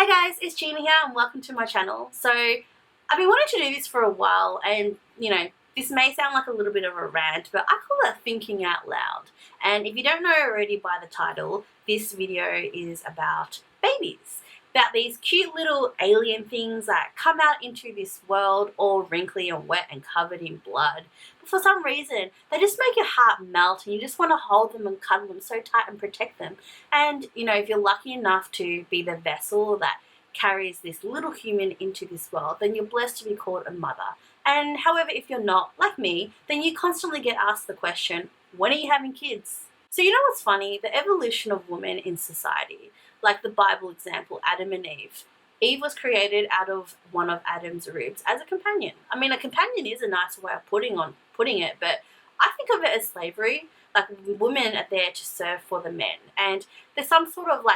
Hi guys, it's Gina here and welcome to my channel. So I've been wanting to do this for a while and this may sound like a little bit of a rant, but I call it thinking out loud. And if you don't know already by the title, this video is about babies. About these cute little alien things that come out into this world all wrinkly and wet and covered in blood. But for some reason, they just make your heart melt and you just want to hold them and cuddle them so tight and protect them. And if you're lucky enough to be the vessel that carries this little human into this world, then you're blessed to be called a mother. And however, if you're not, like me, then you constantly get asked the question, when are you having kids? So you know what's funny? The evolution of women in society, like the Bible example, Adam and Eve. Eve was created out of one of Adam's ribs as a companion. I mean, a companion is a nicer way of putting it, but I think of it as slavery. Like, women are there to serve for the men. And there's some sort of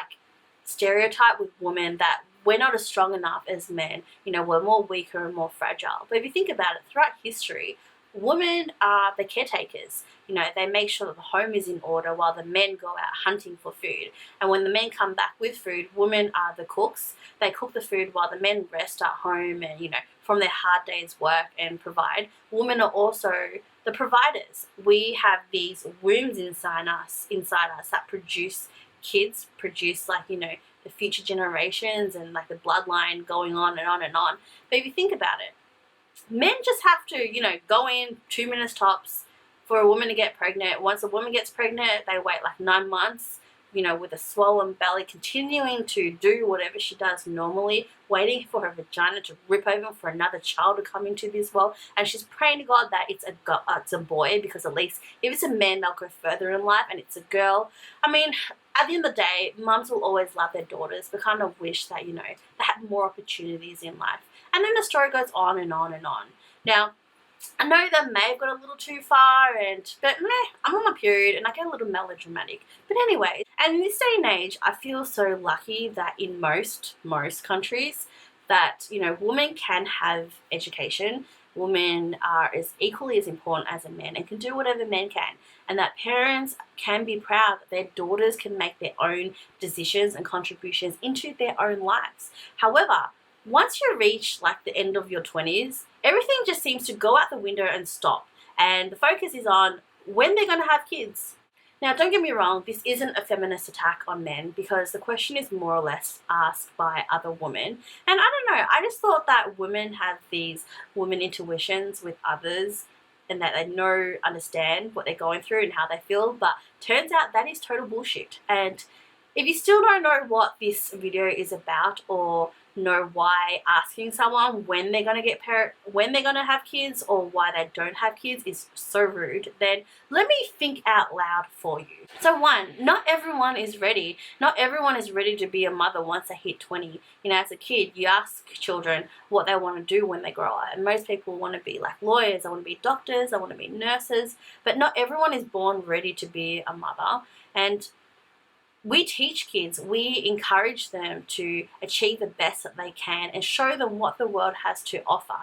stereotype with women that we're not as strong enough as men. We're more weaker and more fragile. But if you think about it, throughout history, women are the caretakers. They make sure that the home is in order while the men go out hunting for food. And when the men come back with food, women are the cooks. They cook the food while the men rest at home and, from their hard day's work and provide. Women are also the providers. We have these wombs inside us that produce kids, produce the future generations and the bloodline going on and on and on. But if you think about it, men just have to, go in 2 minutes tops for a woman to get pregnant. Once a woman gets pregnant, they wait 9 months, with a swollen belly, continuing to do whatever she does normally, waiting for her vagina to rip open for another child to come into this world. And she's praying to God that it's a boy, because at least if it's a man, they'll go further in life, and it's a girl. I mean, at the end of the day, mums will always love their daughters, but kind of wish that, they had more opportunities in life. And then the story goes on and on and on. Now, I know that may have gone a little too far, but I'm on my period and I get a little melodramatic. But anyway, and in this day and age, I feel so lucky that in most countries that, women can have education. Women are as equally as important as a man and can do whatever men can. And that parents can be proud that their daughters can make their own decisions and contributions into their own lives. However, once you reach the end of your 20s, everything just seems to go out the window and stop. And the focus is on when they're going to have kids. Now, don't get me wrong, this isn't a feminist attack on men, because the question is more or less asked by other women. And I don't know, I just thought that women have these women intuitions with others and that they understand what they're going through and how they feel. But turns out that is total bullshit. And if you still don't know what this video is about, or know why asking someone when they're going to have kids or why they don't have kids is so rude, then let me think out loud for you. So one, not everyone is ready. Not everyone is ready to be a mother once they hit 20. As a kid, you ask children what they want to do when they grow up. And most people want to be lawyers, they want to be doctors, they want to be nurses. But not everyone is born ready to be a mother. And we teach kids, we encourage them to achieve the best that they can and show them what the world has to offer.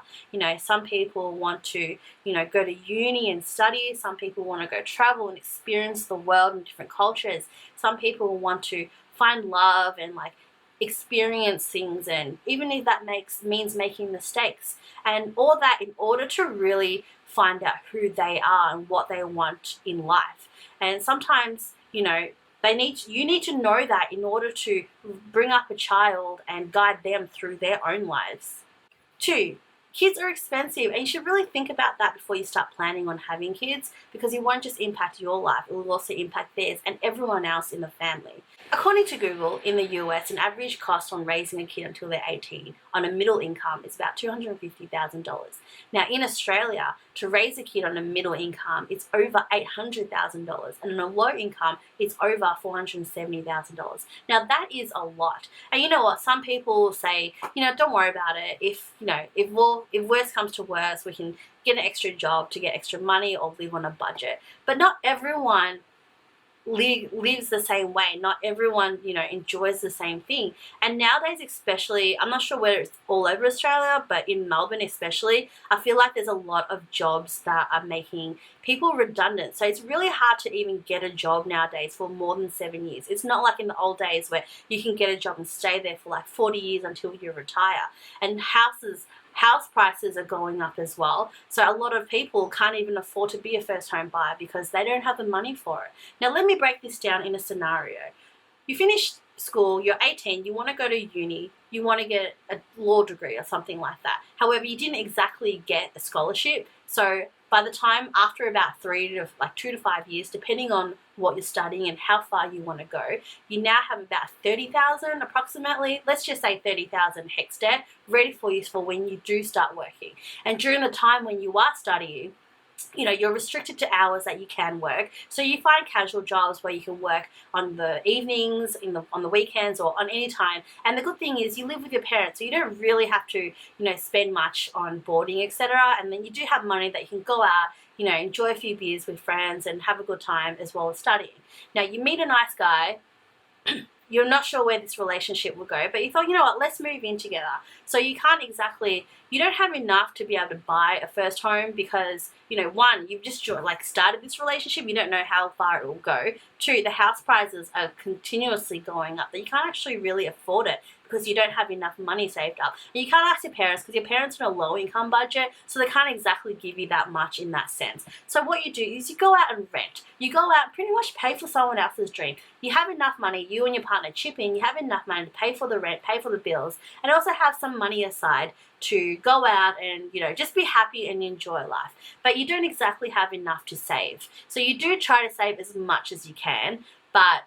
Some people want to, go to uni and study. Some people want to go travel and experience the world in different cultures. Some people want to find love and experience things, and even if that means making mistakes. And all that in order to really find out who they are and what they want in life. And sometimes, you need to know that in order to bring up a child and guide them through their own lives. 2, kids are expensive, and you should really think about that before you start planning on having kids, because it won't just impact your life, it will also impact theirs and everyone else in the family. According to Google, in the US, an average cost on raising a kid until they're 18 on a middle income is about $250,000. Now, in Australia, to raise a kid on a middle income, it's over $800,000, and on a low income, it's over $470,000. Now, that is a lot. And you know what? Some people will say, don't worry about it. If worse comes to worse, we can get an extra job to get extra money or live on a budget. But not everyone lives the same way. Not everyone, enjoys the same thing. And nowadays, especially, I'm not sure whether it's all over Australia, but in Melbourne especially, I feel like there's a lot of jobs that are making people redundant. So it's really hard to even get a job nowadays for more than 7 years. It's not like in the old days where you can get a job and stay there for like 40 years until you retire. And house prices are going up as well. So a lot of people can't even afford to be a first home buyer because they don't have the money for it. Now, let me break this down in a scenario. You finish school, you're 18, you want to go to uni, you want to get a law degree or something like that. However, you didn't exactly get a scholarship. So by the time after about 2 to 5 years, depending on what you're studying and how far you want to go, you now have about 30,000 approximately, let's just say 30,000 HECS debt ready for you for when you do start working. And during the time when you are studying, you're restricted to hours that you can work. So you find casual jobs where you can work on the evenings, on the weekends, or on any time. And the good thing is you live with your parents, so you don't really have to, spend much on boarding, etc. And then you do have money that you can go out, enjoy a few beers with friends and have a good time as well as studying. Now, you meet a nice guy. You're not sure where this relationship will go, but you thought, let's move in together. So you don't have enough to be able to buy a first home because, one, you've just started this relationship, you don't know how far it will go. Two, the house prices are continuously going up that you can't actually really afford it because you don't have enough money saved up. And you can't ask your parents because your parents are on a low income budget, so they can't exactly give you that much in that sense. So what you do is you go out and rent. You go out and pretty much pay for someone else's dream. You have enough money, you and your partner chip in, you have enough money to pay for the rent, pay for the bills, and also have some money aside to go out and, just be happy and enjoy life. But you don't exactly have enough to save. So you do try to save as much as you can, but,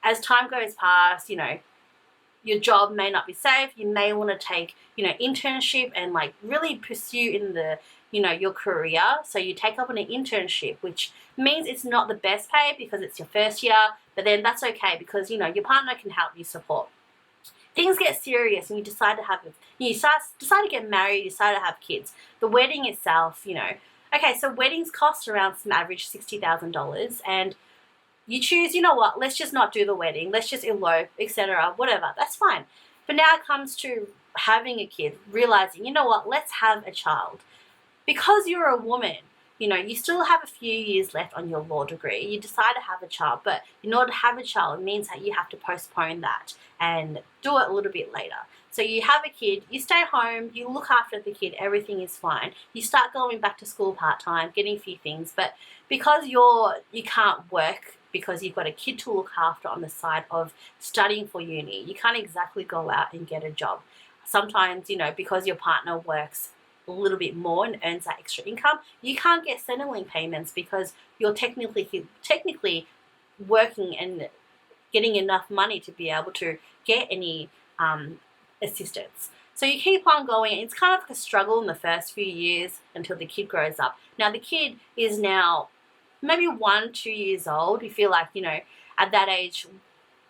as time goes past, your job may not be safe. You may want to take, internship and really pursue in the, your career. So you take up an internship, which means it's not the best pay because it's your first year, but then that's okay because, your partner can help you support. Things get serious and you decide to get married, you decide to have kids. The wedding itself, okay, so weddings cost around some average $60,000 and you choose, let's just not do the wedding, let's just elope, etc., whatever, that's fine. But now it comes to having a kid, realizing, let's have a child. Because you're a woman, you still have a few years left on your law degree. You decide to have a child, but in order to have a child, it means that you have to postpone that and do it a little bit later. So you have a kid, you stay home, you look after the kid, everything is fine. You start going back to school part-time, getting a few things, but because you can't work because you've got a kid to look after on the side of studying for uni, you can't exactly go out and get a job. Sometimes, because your partner works a little bit more and earns that extra income, you can't get Centrelink payments because you're technically working and getting enough money to be able to get any assistance. So you keep on going. It's kind of like a struggle in the first few years until the kid grows up. Now the kid is now maybe 1-2 years old. You feel like, at that age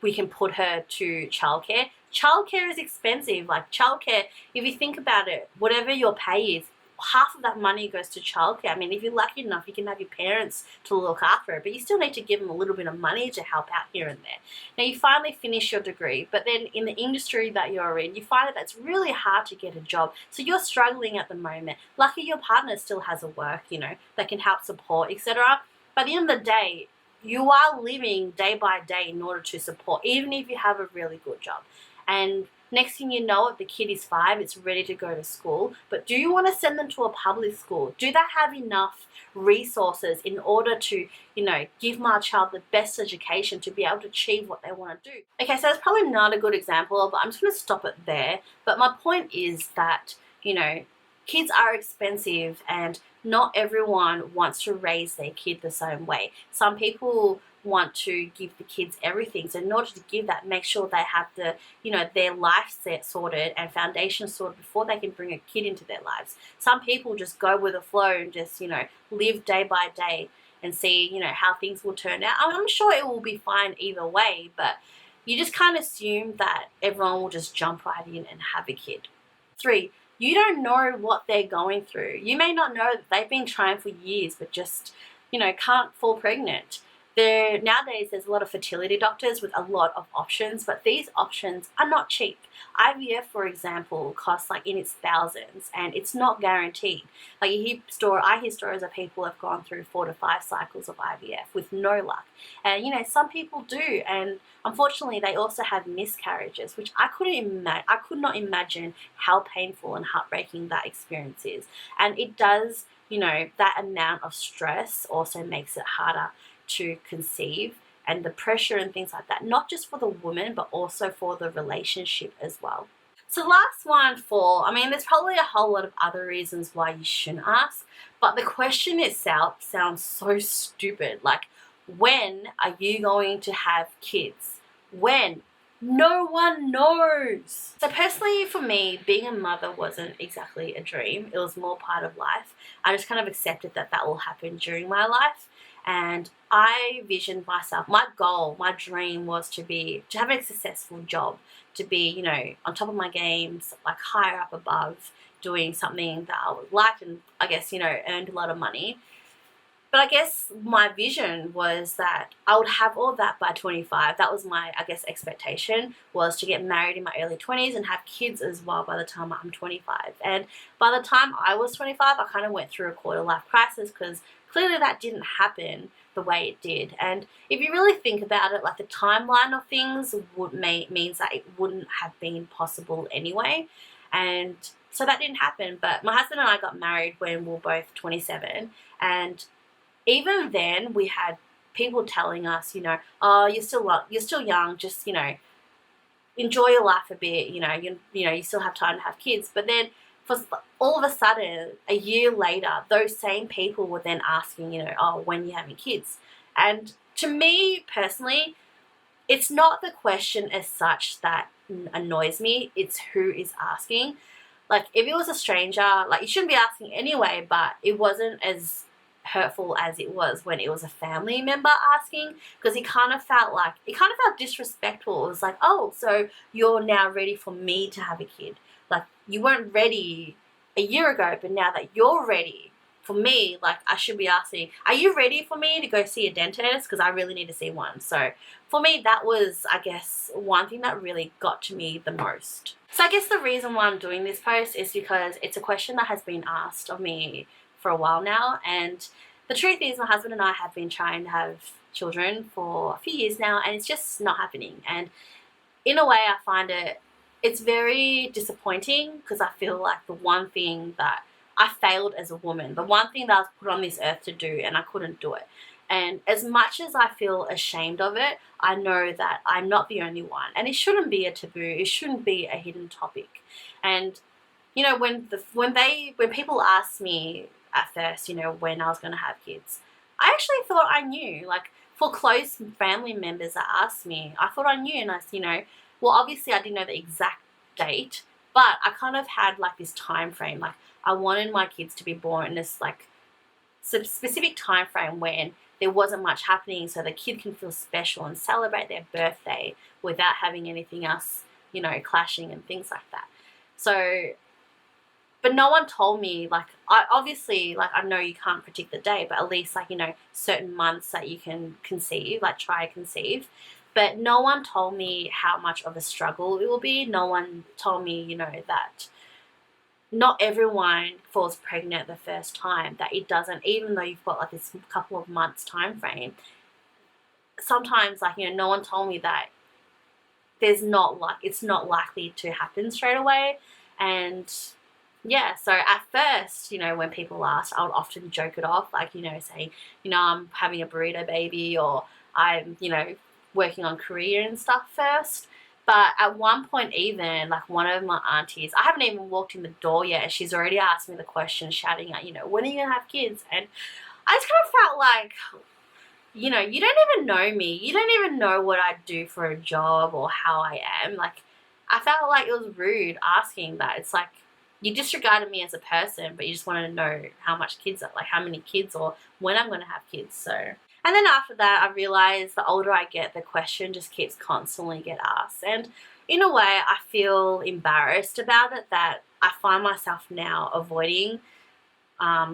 we can put her to childcare. Childcare is expensive. Like childcare, if you think about it, whatever your pay is, half of that money goes to childcare. I mean, if you're lucky enough, you can have your parents to look after it, but you still need to give them a little bit of money to help out here and there. Now, you finally finish your degree, but then in the industry that you're in, you find that it's really hard to get a job. So you're struggling at the moment. Lucky your partner still has a work, that can help support, etc. By the end of the day, you are living day by day in order to support, even if you have a really good job. And next thing you know, the kid is 5, it's ready to go to school. But do you want to send them to a public school? Do they have enough resources in order to, give my child the best education to be able to achieve what they want to do? Okay, so that's probably not a good example, but I'm just going to stop it there. But my point is that, kids are expensive and not everyone wants to raise their kid the same way. Some people want to give the kids everything. So in order to give that, make sure they have their life set sorted and foundation sorted before they can bring a kid into their lives. Some people just go with the flow and just, live day by day and see, how things will turn out. I'm sure it will be fine either way, but you just can't assume that everyone will just jump right in and have a kid. 3, you don't know what they're going through. You may not know that they've been trying for years, but just, can't fall pregnant. Nowadays there's a lot of fertility doctors with a lot of options, but these options are not cheap. IVF, for example, costs like in its thousands, and it's not guaranteed. Like I hear stories of people who have gone through 4 to 5 cycles of IVF with no luck, and some people do, and unfortunately they also have miscarriages, which I could not imagine how painful and heartbreaking that experience is, and it does. That amount of stress also makes it harder to conceive, and the pressure and things like that, not just for the woman but also for the relationship as well. So last one, there's probably a whole lot of other reasons why you shouldn't ask, but the question itself sounds so stupid. Like, when are you going to have kids? When? No one knows. So personally for me, being a mother wasn't exactly a dream. It was more part of life. I just kind of accepted that will happen during my life. And I visioned myself, my goal, my dream was to have a successful job, to be, on top of my games, like higher up above, doing something that I would like and I guess, earned a lot of money. But I guess my vision was that I would have all that by 25. That was my, expectation, was to get married in my early 20s and have kids as well by the time I'm 25. And by the time I was 25, I kind of went through a quarter life crisis because clearly that didn't happen the way it did. And if you really think about it, like the timeline of things means that it wouldn't have been possible anyway. And so that didn't happen. But my husband and I got married when we were both 27, and even then we had people telling us, oh, you're still young, just, enjoy your life a bit, you still have time to have kids. But then all of a sudden, a year later, those same people were then asking, oh, when are you having kids? And to me personally, it's not the question as such that annoys me, it's who is asking. Like, if it was a stranger, like, you shouldn't be asking anyway, but it wasn't as hurtful as it was when it was a family member asking, because it kind of felt disrespectful. It was like, oh, so you're now ready for me to have a kid. Like, you weren't ready a year ago, but now that you're ready for me, like, I should be asking, are you ready for me to go see a dentist? Because I really need to see one. So for me, that was, I guess, one thing that really got to me the most. So I guess the reason why I'm doing this post is because it's a question that has been asked of me for a while now, and the truth is my husband and I have been trying to have children for a few years now, and it's just not happening. And in a way, I find it's very disappointing, because I feel like the one thing that I failed as a woman, the one thing that I was put on this earth to do, and I couldn't do it. And as much as I feel ashamed of it, I know that I'm not the only one, and it shouldn't be a taboo. It shouldn't be a hidden topic. And when people ask me at first, when I was going to have kids, I actually thought I knew. Like, for close family members that asked me, I thought I knew, and well, obviously I didn't know the exact date, but I kind of had like this time frame. Like, I wanted my kids to be born in this like specific time frame when there wasn't much happening, so the kid can feel special and celebrate their birthday without having anything else, clashing and things like that. So, but no one told me, like, I know you can't predict the day, but at least, like, certain months that you can conceive, like, try to conceive. But no one told me how much of a struggle it will be. No one told me, that not everyone falls pregnant the first time, that it doesn't, even though you've got like this couple of months time frame. Sometimes, like, no one told me that it's not likely to happen straight away. And yeah, so at first, when people asked, I would often joke it off, like, saying, I'm having a burrito baby, or I'm, working on career and stuff first. But at one point, even, like, one of my aunties, I haven't even walked in the door yet, and she's already asked me the question, shouting at, when are you going to have kids? And I just kind of felt like, you don't even know me. You don't even know what I do for a job or how I am. Like, I felt like it was rude asking that. It's like, you disregarded me as a person, but you just wanted to know how many kids or when I'm going to have kids. So, and then after that, I realized the older I get, the question just keeps constantly get asked. And in a way, I feel embarrassed about it, that I find myself now avoiding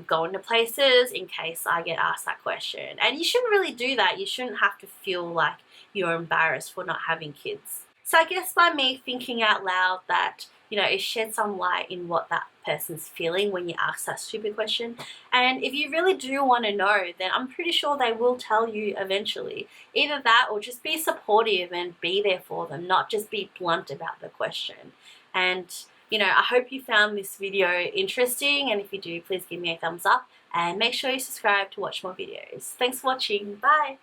go into places in case I get asked that question. And you shouldn't really do that. You shouldn't have to feel like you're embarrassed for not having kids. So I guess by me thinking out loud that, it shed some light in what that person's feeling when you ask that stupid question. And if you really do want to know, then I'm pretty sure they will tell you eventually. Either that or just be supportive and be there for them, not just be blunt about the question. And, I hope you found this video interesting. And if you do, please give me a thumbs up and make sure you subscribe to watch more videos. Thanks for watching. Bye.